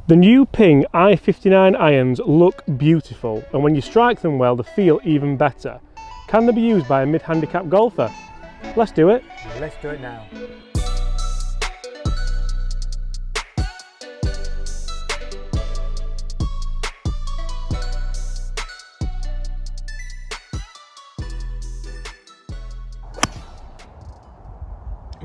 The new Ping I-59 irons look beautiful, and when you strike them well, they feel even better. Can they be used by a mid-handicap golfer? Let's do it. Let's do it now.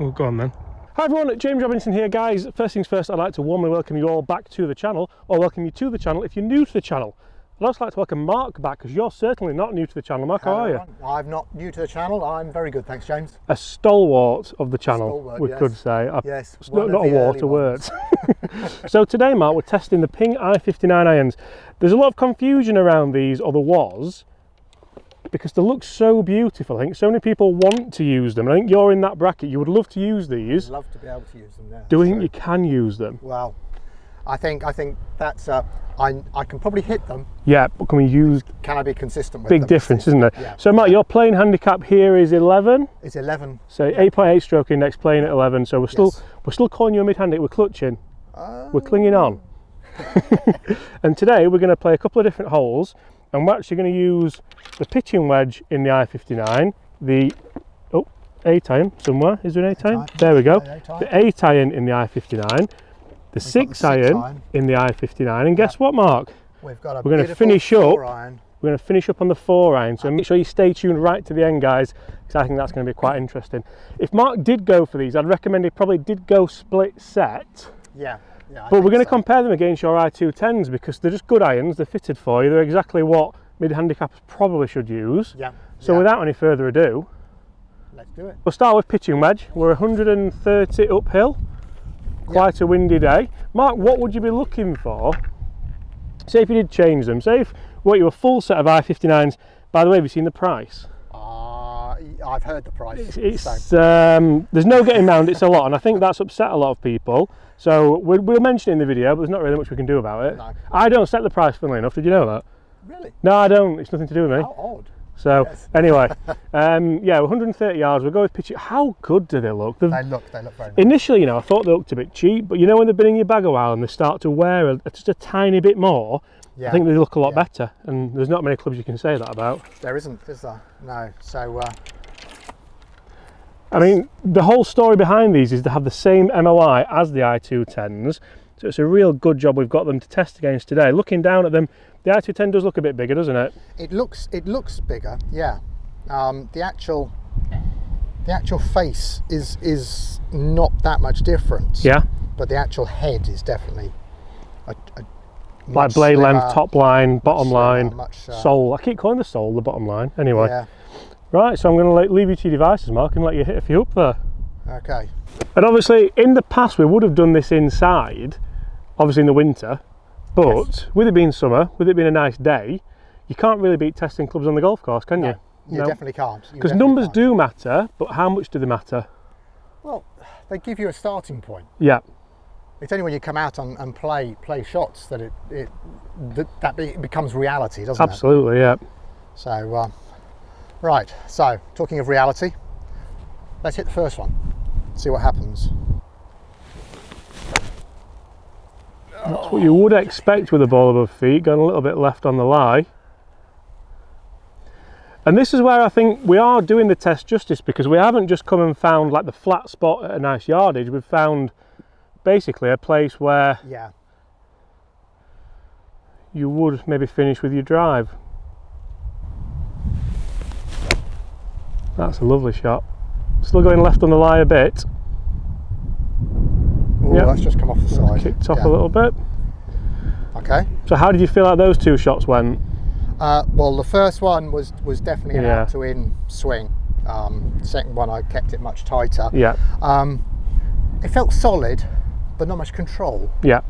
Oh, go on then. Hi everyone, James Robinson here guys. First things first, I'd like to warmly welcome you all back to the channel, or welcome you to the channel if you're new to the channel. I'd also like to welcome Mark back, because you're certainly not new to the channel. Mark, how are you? I'm not new to the channel. I'm very good, thanks James. A stalwart of the channel, Stalwart, we yes. could say. Yes, not a wart, a word. So today, Mark, we're testing the Ping I-59 irons. There's a lot of confusion around these, or there was, because they look so beautiful. I think so many people want to use them. I think you're in that bracket. You would love to use these. I'd love to be able to use them now. Do you think you can use them? Well, I think that's I can probably hit them. Yeah, but can we use? Can I be consistent with big them? difference, isn't there? Yeah. So Mark, your playing handicap here is 11. It's 11. So 8.8 stroke index, playing at 11. So we're still calling you a mid handicap. We're clutching. We're clinging on. And today we're going to play a couple of different holes. And we're actually going to use the pitching wedge in the I-59, the 8 iron somewhere. Is there an 8 iron? There we go. The 8 iron in the I-59, the 6 iron in the I-59, and guess what, Mark? We're going to finish up. We're going to finish up on the 4 iron. So make sure you stay tuned right to the end, guys, because I think that's going to be quite interesting. If Mark did go for these, I'd recommend he probably did go split set. Yeah. But we're going to compare them against your I-210s because they're just good irons, they're fitted for you, they're exactly what mid-handicappers probably should use. Yeah. So without any further ado, let's do it. We'll start with pitching wedge. We're 130 uphill, quite a windy day. Mark, what would you be looking for? Say if you did change them, say if what you were full set of I-59s, by the way, have you seen the price? I've heard the price. There's no getting around, it's a lot, and I think that's upset a lot of people. So we'll mention it in the video, but there's not really much we can do about it. No. I don't set the price, funnily enough. Did you know that? Really? No, I don't. It's nothing to do with me. How odd. So anyway, yeah, 130 yards. We'll go with pitching. How good do they look? They look very nice. Initially, you know, I thought they looked a bit cheap, but you know when they've been in your bag a while and they start to wear just a tiny bit more, I think they look a lot better. And there's not many clubs you can say that about. There isn't, is there? No. So. I mean, the whole story behind these is to have the same MOI as the I-210s, so it's a real good job we've got them to test against today. Looking down at them, the I-210 does look a bit bigger, doesn't it? It looks bigger, yeah. The actual face is not that much different. Yeah. But the actual head is definitely like blade length, top line, bottom line, sole. I keep calling the sole the bottom line. Anyway. Yeah. Right, so I'm going to leave you to your devices, Mark, and let you hit a few up there. Okay. And obviously, in the past, we would have done this inside, obviously in the winter, but with it being summer, with it being a nice day, you can't really beat testing clubs on the golf course, can you? You definitely can't. Because numbers do matter, but how much do they matter? Well, they give you a starting point. Yeah. It's only when you come out and play shots that it becomes reality, doesn't it? Absolutely, yeah. So. Right, so talking of reality, let's hit the first one, see what happens. That's what you would expect with a ball above feet, going a little bit left on the lie. And this is where I think we are doing the test justice, because we haven't just come and found like the flat spot at a nice yardage, we've found basically a place where you would maybe finish with your drive. That's a lovely shot. Still going left on the lie a bit. Oh, that's just come off the side. Kicked off a little bit. Okay. So how did you feel like those two shots went? Well, the first one was definitely an out to in swing. Second one, I kept it much tighter. Yeah. It felt solid, but not much control. Yeah.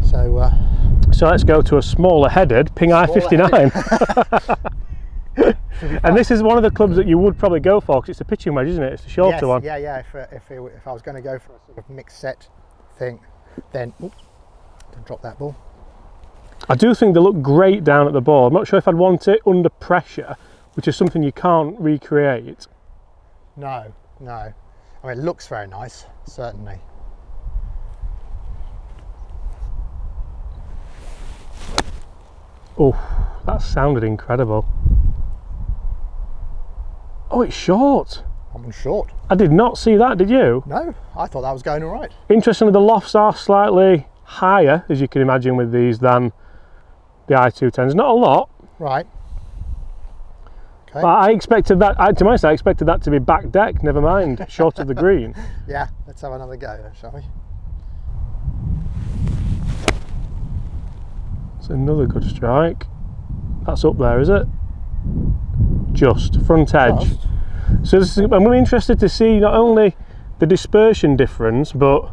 So. So let's go to a smaller headed Ping I-59. And this is one of the clubs that you would probably go for, because it's a pitching wedge, isn't it? It's a shorter one. Yeah. If I was going to go for a sort of mixed set thing, then don't drop that ball. I do think they look great down at the ball. I'm not sure if I'd want it under pressure, which is something you can't recreate. No. I mean, it looks very nice, certainly. Oh, that sounded incredible. Oh, it's short. I'm short. I did not see that, did you? No, I thought that was going all right. Interestingly, the lofts are slightly higher, as you can imagine with these, than the I210s. Not a lot. Right. Okay. But I expected that, to be honest, I expected that to be back deck, never mind, short of the green. Yeah, let's have another go, shall we? It's another good strike. That's up there, is it? Just, front edge. Just. So this is, I'm really interested to see not only the dispersion difference, but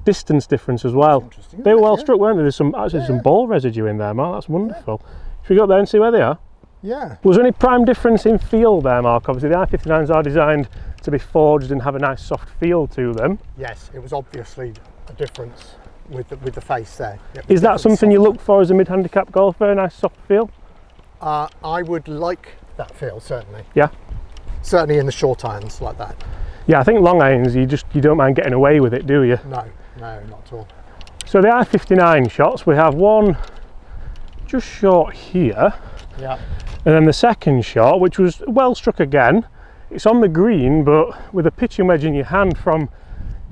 distance difference as well. They were well struck, weren't they? There's some some ball residue in there, Mark. That's wonderful. Should we go up there and see where they are? Yeah. Was there any prime difference in feel there, Mark? Obviously the I59s are designed to be forged and have a nice soft feel to them. Yes, it was obviously a difference with the face there. Is that something you look for as a mid-handicap golfer, a nice soft feel? I would like that feel, certainly. Yeah. Certainly in the short irons like that. Yeah, I think long irons, you don't mind getting away with it, do you? No, not at all. So the I59 shots, we have one just short here. Yeah. And then the second shot, which was well struck again, it's on the green, but with a pitching wedge in your hand from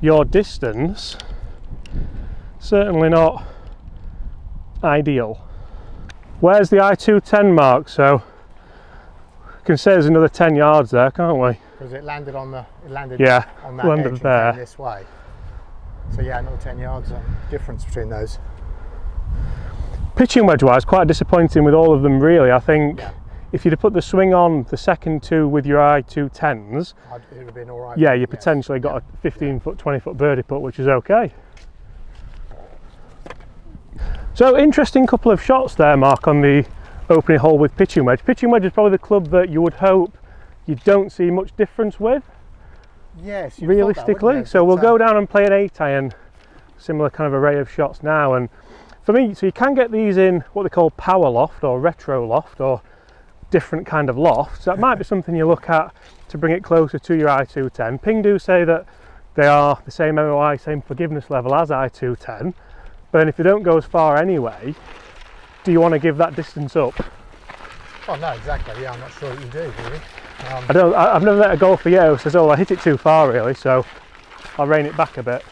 your distance, certainly not ideal. Where's the I210, Mark? So we can say there's another 10 yards there, can't we? Because it landed on the, on that landed edge there. and came this way. So yeah, another 10 yards difference between those. Pitching wedge wise, quite disappointing with all of them really. I think if you'd have put the swing on the second two with your I210s, it would have been all right. Yeah, you potentially got a 15 foot, 20 foot birdie putt, which is okay. So interesting couple of shots there, Mark, on the opening hole with pitching wedge. Pitching wedge is probably the club that you would hope you don't see much difference with. Yes, realistically. So we'll go down and play an 8-iron, similar kind of array of shots now. And for me, so you can get these in what they call power loft or retro loft or different kind of lofts. That might be something you look at to bring it closer to your I210. Ping do say that they are the same MOI, same forgiveness level as I210. But then if you don't go as far anyway, do you want to give that distance up? Oh no, exactly. Yeah, I'm not sure that you do, really. I've never met a golfer yet who says, oh, I hit it too far really, so I'll rein it back a bit.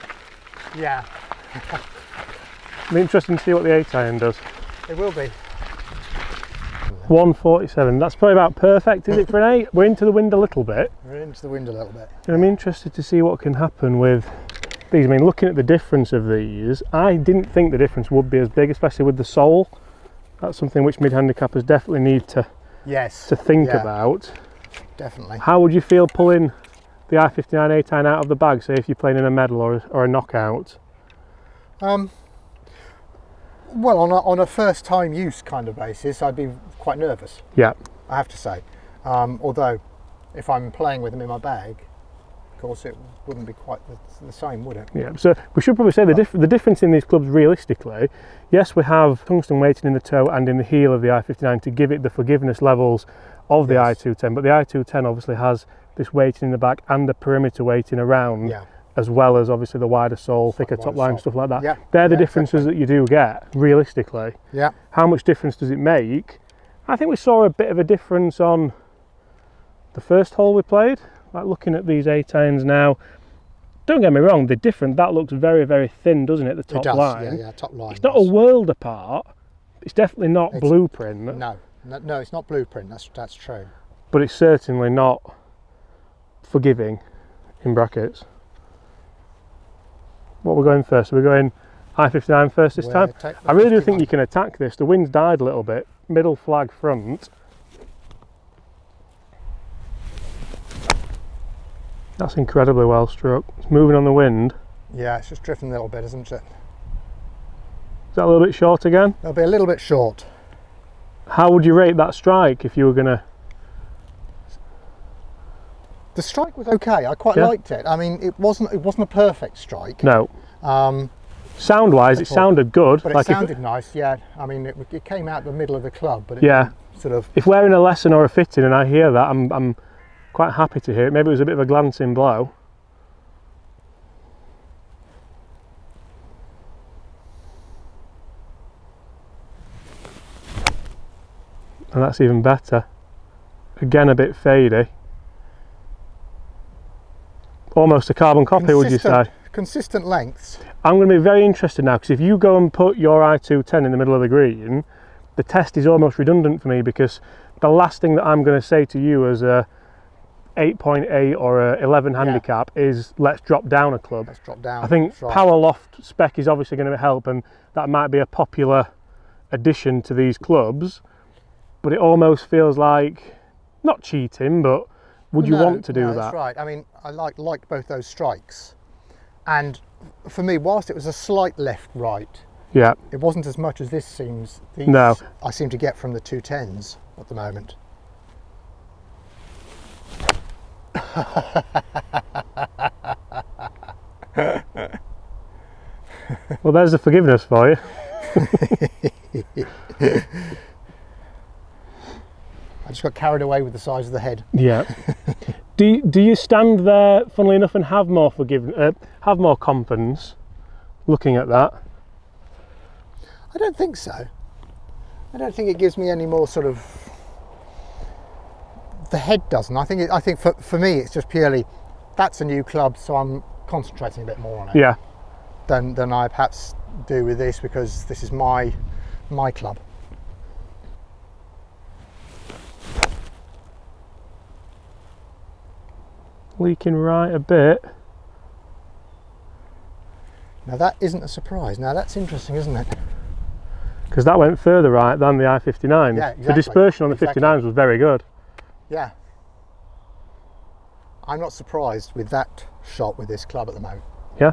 Yeah. It'll be interesting to see what the 8-iron does. It will be. 147, that's probably about perfect, is it, for an 8? We're into the wind a little bit. We're into the wind a little bit. And I'm interested to see what can happen with these. I mean, looking at the difference of these, I didn't think the difference would be as big, especially with the sole. That's something which mid-handicappers definitely need to think about. Definitely. How would you feel pulling the I59 8-iron out of the bag, say if you're playing in a medal or a knockout? Well, on a first time use kind of basis, I'd be quite nervous. Yeah. I have to say. Although, if I'm playing with them in my bag, of course it wouldn't be quite the same, would it? Yeah, so we should probably say the difference in these clubs realistically, yes, we have tungsten weighting in the toe and in the heel of the I59 to give it the forgiveness levels of the I210, but the I210 obviously has this weighting in the back and the perimeter weighting around, as well as obviously the wider sole, thicker top line, stuff like that. Yeah. They're the differences that you do get, realistically. Yeah. How much difference does it make? I think we saw a bit of a difference on the first hole we played, like looking at these 8-irons now. Don't get me wrong, they're different. That looks very, very thin, doesn't it, the top line? Yeah, top line. It's not a world apart. It's definitely not blueprint. No, it's not blueprint, that's true. But it's certainly not forgiving, in brackets. What we're going first? We're going I59 first this time. I really do think you can attack this. The wind's died a little bit. Middle flag front. That's incredibly well struck. It's moving on the wind. Yeah, it's just drifting a little bit, isn't it? Is that a little bit short again? It'll be a little bit short. How would you rate that strike if you were going to... The strike was okay. I quite liked it. I mean, it wasn't a perfect strike. No. Sound-wise, it sounded good. But it sounded nice. Yeah. I mean, it came out the middle of the club, but it sort of. If we're in a lesson or a fitting and I hear that, I'm quite happy to hear it. Maybe it was a bit of a glancing blow. And that's even better. Again, a bit fadey. Almost a carbon copy, would you say? Consistent lengths. I'm going to be very interested now, because if you go and put your I210 in the middle of the green, the test is almost redundant for me, because the last thing that I'm going to say to you as a 8.8 or a 11 handicap is let's drop down a club. Let's drop down. I think Power Loft spec is obviously going to help, and that might be a popular addition to these clubs, but it almost feels like, not cheating, but would you want to do that? That's right. I mean, I like both those strikes, and for me, whilst it was a slight left-right, yeah, it wasn't as much as this seems. No, I seem to get from the 210s at the moment. Well, there's the forgiveness for you. I just got carried away with the size of the head. Yeah. Do you stand there, funnily enough, and have more have more confidence looking at that? I don't think so. I don't think it gives me any more sort of. The head doesn't. I think for me it's just purely that's a new club, so I'm concentrating a bit more on it. Yeah. Than I perhaps do with this, because this is my club. Leaking right a bit. Now that isn't a surprise. Now that's interesting, isn't it? Because that went further right than the I-59. Yeah, exactly. The dispersion on the 59s was very good. Yeah. I'm not surprised with that shot with this club at the moment. Yeah.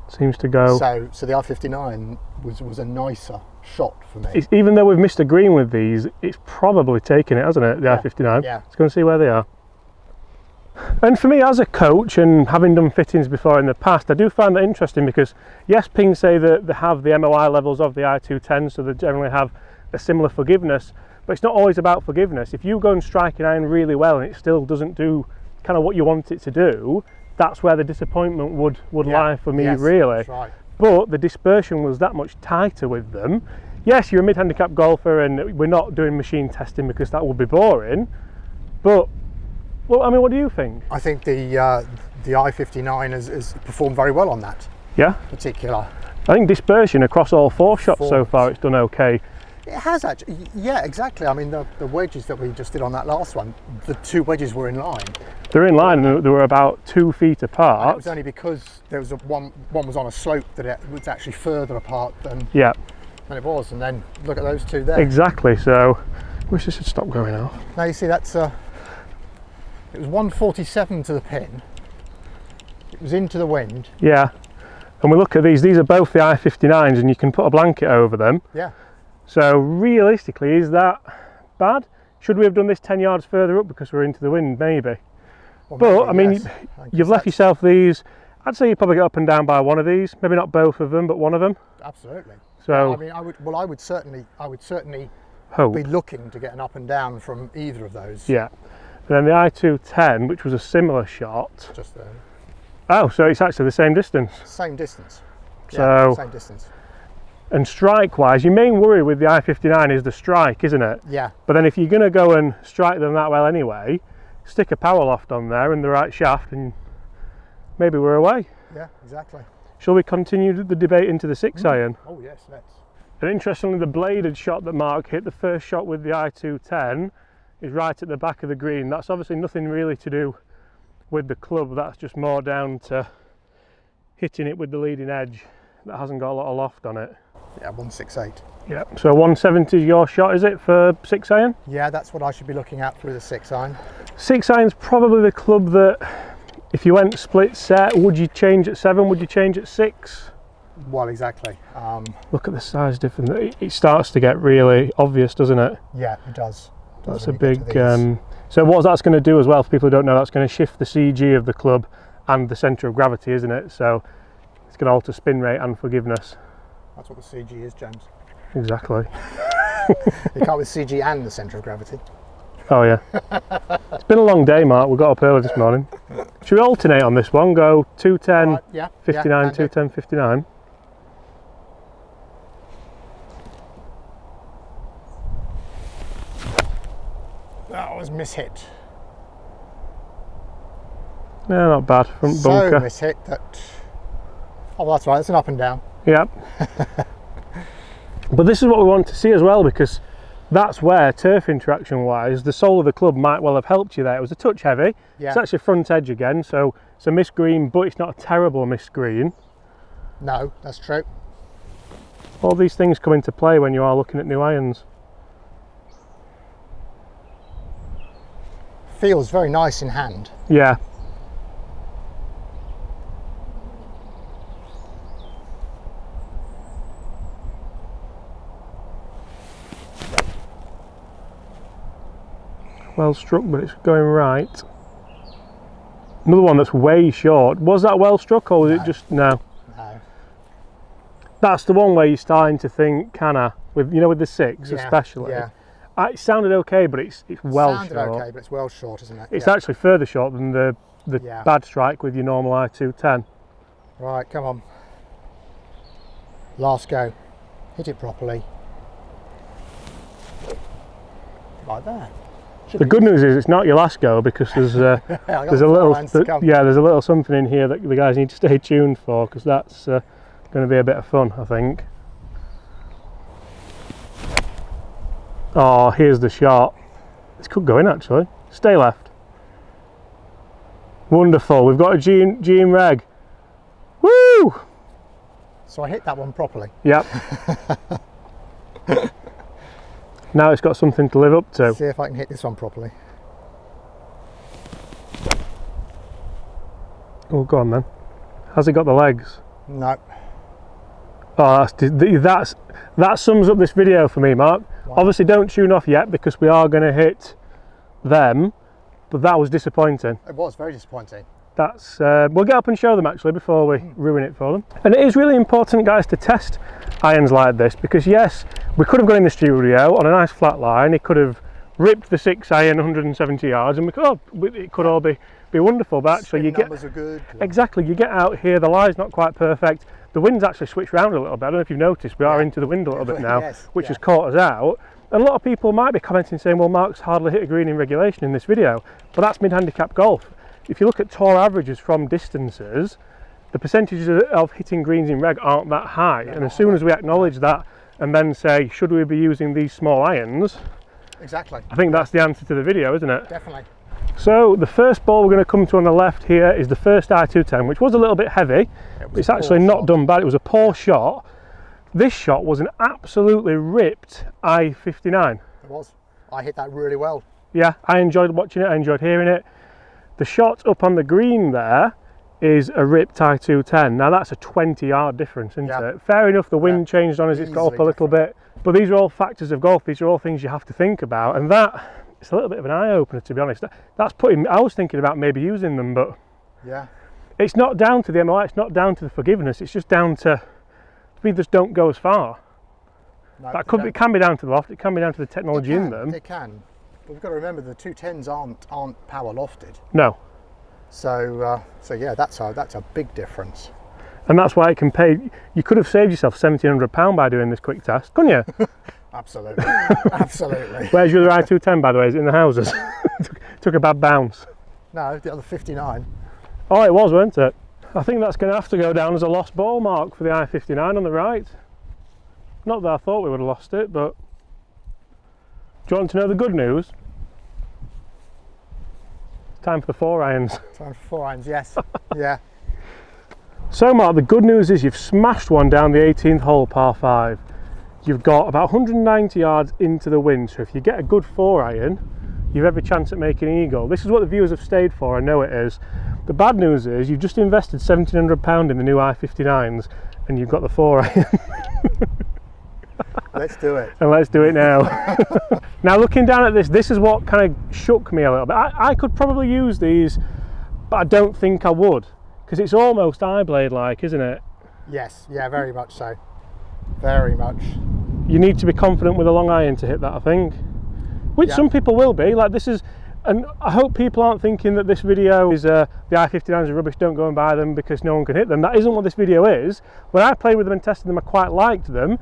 Seems to go. So the I-59 was a nicer shot for me. Even though we've missed a green with these, it's probably taken it, hasn't it? The I-59. Yeah. Let's go and see where they are. And for me as a coach, and having done fittings before in the past, I do find that interesting, because yes, Ping say that they have the MOI levels of the I-210, so they generally have a similar forgiveness, but it's not always about forgiveness. If you go and strike an iron really well and it still doesn't do kind of what you want it to do, that's where the disappointment would lie for me, really. That's right. But the dispersion was that much tighter with them. Yes, you're a mid-handicap golfer, and we're not doing machine testing because that would be boring, but well, I mean, what do you think? I think the I-59 has performed very well on that. Yeah. Particular. I think dispersion across all four shots so far, it's done okay. It has actually. Yeah, exactly. I mean, the wedges that we just did on that last one, the two wedges were in line. They're in line, and they were about 2 feet apart. And it was only because there was one was on a slope that it was actually further apart than it was. And then look at those two there. Exactly. So, I wish this had stopped going off. Now you see that's it was 147 to the pin. It was into the wind. Yeah. And we look at these are both the I-59s, and you can put a blanket over them. Yeah. So realistically, is that bad? Should we have done this 10 yards further up because we're into the wind? Maybe. Well, but I mean, you've left yourself these. I'd say you probably get up and down by one of these. Maybe not both of them, but one of them. Absolutely. So I mean, I would certainly hope. Be looking to get an up and down from either of those. Yeah. And then the I-210, which was a similar shot. Just there. Oh, so it's actually the same distance. Same distance. So, yeah, same distance. And strike-wise, your main worry with the I-59 is the strike, isn't it? Yeah. But then if you're going to go and strike them that well anyway, stick a power loft on there and the right shaft, and maybe we're away. Yeah, exactly. Shall we continue the debate into the 6-iron? Oh yes, let's. And interestingly, the bladed shot that Mark hit, the first shot with the I-210, is right at the back of the green. That's obviously nothing really to do with the club. That's just more down to hitting it with the leading edge that hasn't got a lot of loft on it. Yeah, 168. Yeah, so 170 is your shot, is it, for 6-iron? Yeah, that's what I should be looking at through the 6-iron. 6-iron's probably the club that, if you went split set, would you change at 7? Would you change at 6? Well, exactly. Look at the size difference. It starts to get really obvious, doesn't it? Yeah, it does. That's a big. So what that's going to do as well, for people who don't know, that's going to shift the CG of the club and the centre of gravity, isn't it? So it's going to alter spin rate and forgiveness. That's what the CG is, James. Exactly. You can't with CG and the centre of gravity. Oh yeah. It's been a long day, Mark. We got up early this morning. Should we alternate on this one? Go 210, 59, 210, 59. That was mishit. No, not bad. Front bunker. So mishit that. Oh, well, that's right. It's an up and down. Yep. But this is what we want to see as well, because that's where turf interaction wise the sole of the club might well have helped you there. It was a touch heavy. Yeah. It's actually front edge again, so it's a mist green, but it's not a terrible mist green. No, that's true. All these things come into play when you are looking at new irons. Feels very nice in hand. Yeah. Well struck, but it's going right. Another one that's way short. Was that well struck, or was it just no? No. That's the one where you're starting to think, can I? With with the 6 especially. Yeah. It sounded okay, but it's well short. Sounded okay, but it's well short, isn't it? It's actually further short than the bad strike with your normal I210. Right, come on. Last go. Hit it properly. Like that. The good news is it's not your last go, because there's there's a little something in here that the guys need to stay tuned for, because that's going to be a bit of fun, I think. Oh, here's the shot. This could go in actually. Stay left. Wonderful. We've got a G in reg. Woo! So I hit that one properly. Yep. Now it's got something to live up to. See if I can hit this one properly. Oh, go on then. Has it got the legs? No. Oh, that sums up this video for me, Mark. Wow. Obviously don't tune off yet, because we are going to hit them, but that was disappointing. It was very disappointing. That's we'll get up and show them actually before we ruin it for them. And it is really important, guys, to test irons like this, because yes, we could have gone in the studio on a nice flat line. It could have ripped the 6 iron 170 yards, and it could all be wonderful. But actually, numbers are good. Exactly. You get out here, the lie's not quite perfect. The wind's actually switched around a little bit. I don't know if you've noticed, we are into the wind a little bit now, yes, which has caught us out. And a lot of people might be commenting saying, well, Mark's hardly hit a green in regulation in this video, but that's mid-handicap golf. If you look at tour averages from distances, the percentages of hitting greens in reg aren't that high. And as soon as we acknowledge that and then say, should we be using these small irons? Exactly. I think that's the answer to the video, isn't it? Definitely. So the first ball we're going to come to on the left here is the first I210, which was a little bit heavy. It's actually not done bad. It was a poor shot. This shot was an absolutely ripped I-59. It was. I hit that really well. Yeah, I enjoyed watching it. I enjoyed hearing it. The shot up on the green there is a ripped I210. Now that's a 20-yard difference, isn't it? Fair enough, the wind changed on us, it's got up a little bit. But these are all factors of golf. These are all things you have to think about. And it's a little bit of an eye-opener, to be honest. That's putting, I was thinking about maybe using them, but it's not down to the MOI, it's not down to the forgiveness, it's just down to, we just don't go as far. No, it can be down to the loft, it can be down to the technology in them. It can. But we've got to remember the 210s aren't power lofted. No. So yeah, that's a big difference. And that's why it can pay. You could have saved yourself £1,700 by doing this quick test, couldn't you? Absolutely. Absolutely. Where's your other I210, by the way? Is it in the houses? Took a bad bounce. No, the other 59. Oh, it was, weren't it? I think that's going to have to go down as a lost ball, Mark, for the I-59 on the right. Not that I thought we would have lost it, but do you want to know the good news? Time for the 4 irons. Time for 4 irons, yes. Yeah. So Mark, the good news is you've smashed one down the 18th hole, par 5. You've got about 190 yards into the wind, so if you get a good 4 iron, you've every chance at making an eagle. This is what the viewers have stayed for, I know it is. The bad news is you've just invested £1,700 in the new I-59s and you've got the 4 iron. Let's do it. And let's do it now. Now looking down at this is what kind of shook me a little bit. I could probably use these, but I don't think I would, because it's almost eye blade like, isn't it? Yes, yeah, very much so. Very much. You need to be confident with a long iron to hit that, I think. Which some people will be. Like this is, and I hope people aren't thinking that this video is the I-59s are rubbish, don't go and buy them because no one can hit them. That isn't what this video is. When I played with them and tested them, I quite liked them.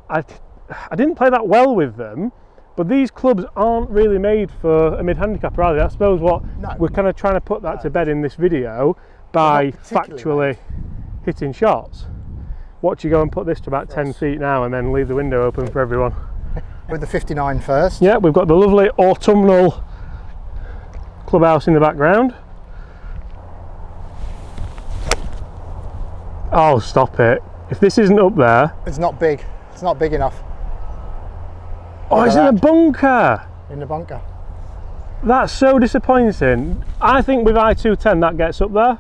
I didn't play that well with them, But these clubs aren't really made for a mid-handicapper, are they? I suppose we're kind of trying to put that to bed in this video by factually hitting shots. Watch you go and put this to about 10 feet now and then leave the window open for everyone. With the 59 first. Yeah, we've got the lovely autumnal clubhouse in the background. Oh, stop it. If this isn't up there... It's not big. It's not big enough. Oh, it's in a bunker. In the bunker. That's so disappointing. I think with I210 that gets up there.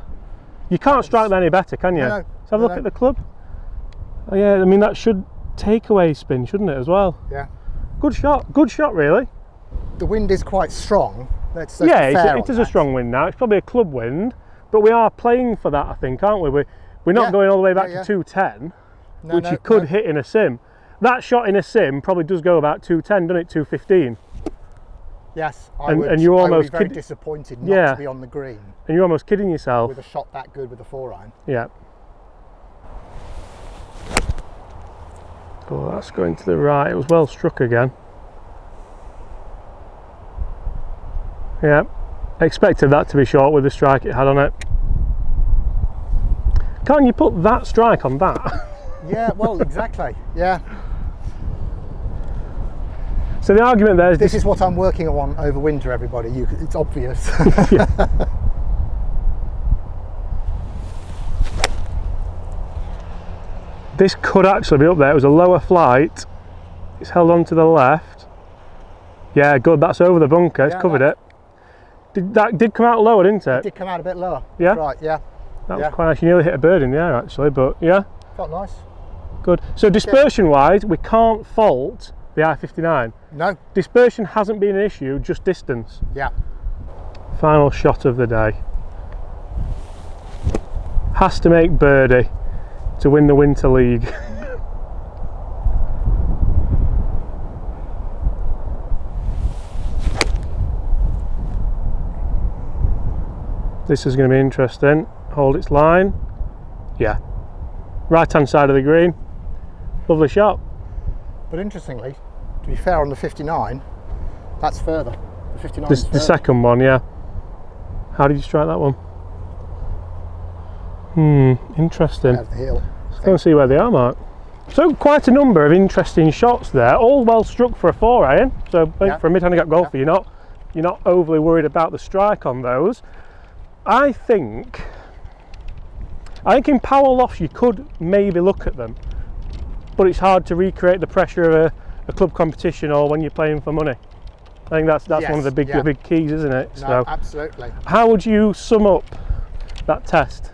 You can't strike that any better, can you? No, Let's have a look at the club. Oh yeah, I mean that should take away spin, shouldn't it, as well? Yeah. Good shot really. The wind is quite strong. Yeah, it is a strong wind now. It's probably a club wind, but we are playing for that, I think, aren't we? We're not going all the way back to 210, which you could hit in a sim. That shot in a sim probably does go about 210, doesn't it? 215. Yes, I would be very disappointed not to be on the green. And you're almost kidding yourself. With a shot that good with a 4-iron. Yeah. Oh, that's going to the right. It was well struck again. Yeah, I expected that to be short with the strike it had on it. Can't you put that strike on that? Yeah, well, exactly. Yeah. So the argument there is this is what I'm working on over winter, everybody. It's obvious. This could actually be up there. It was a lower flight. It's held on to the left. Yeah, good. That's over the bunker. It's covered it. That did come out lower, didn't it? It did come out a bit lower. Yeah. Right. Yeah. That was quite nice. You nearly hit a bird in the air, actually, but yeah. Felt nice. Good. So dispersion-wise, we can't fault the I-59. No. Dispersion hasn't been an issue, just distance. Yeah. Final shot of the day. Has to make birdie to win the Winter League. This is going to be interesting. Hold its line. Yeah. Right hand side of the green. Lovely shot. But interestingly, to be fair on the 59, that's further. The 59 the second one, yeah. How did you strike that one? Interesting. Out of the heel. Let's go and see where they are, Mark. So quite a number of interesting shots there, all well struck for a 4-iron. So for a mid-handicap golfer, you're not overly worried about the strike on those. I think in power lofts you could maybe look at them, but it's hard to recreate the pressure of a club competition or when you're playing for money. I think that's one of the big keys, isn't it? No, so, absolutely. How would you sum up that test?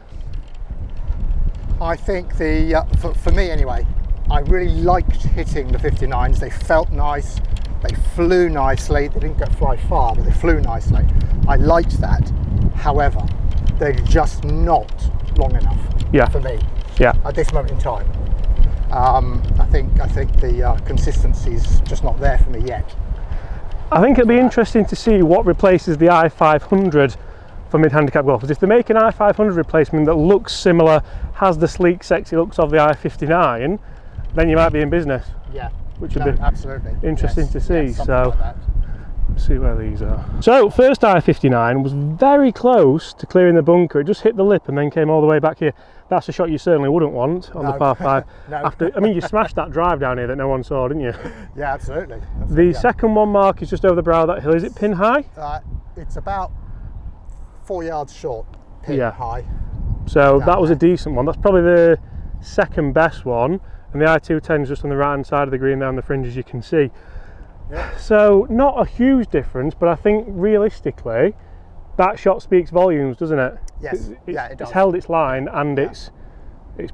I think for me anyway, I really liked hitting the 59s. They felt nice, they flew nicely. They didn't fly far, but they flew nicely. I liked that. However, they're just not long enough for me at this moment in time. I think the consistency is just not there for me yet. I think it'll be interesting to see what replaces the i500 for mid-handicap golfers. If they make an i500 replacement that looks similar, has the sleek, sexy looks of the i59, then you might be in business. Yeah, which would be absolutely interesting to see. So. Like let's see where these are. So first I-59 was very close to clearing the bunker. It just hit the lip and then came all the way back here. That's a shot you certainly wouldn't want on the par 5. I mean, you smashed that drive down here that no one saw, didn't you? Yeah, absolutely. The second one, Mark, is just over the brow of that hill. Is it pin high? It's about 4 yards short, pin high. So that was a decent one. That's probably the second best one. And the I-210 is just on the right hand side of the green there on the fringe, as you can see. Yeah. So not a huge difference, but I think realistically that shot speaks volumes, doesn't it? Yes, it does. It's held its line and it's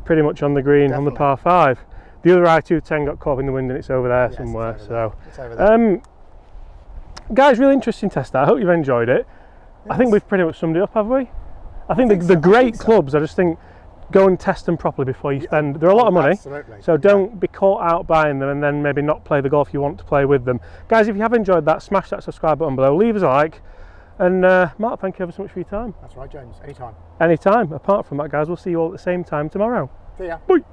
pretty much on the green. Definitely. On the par 5. The other I-210 got caught in the wind and it's over there somewhere. It's over there. It's over there. Guys, really interesting test. I hope you've enjoyed it. Yes. I think we've pretty much summed it up, have we? I think the great clubs, I just think go and test them properly before you spend. They're a lot of money, so don't be caught out buying them and then maybe not play the golf you want to play with them. Guys, if you have enjoyed that, smash that subscribe button below, leave us a like, and Mark, thank you ever so much for your time. That's right, James, anytime. Anytime. Apart from that, guys, we'll see you all at the same time tomorrow. See ya. Bye.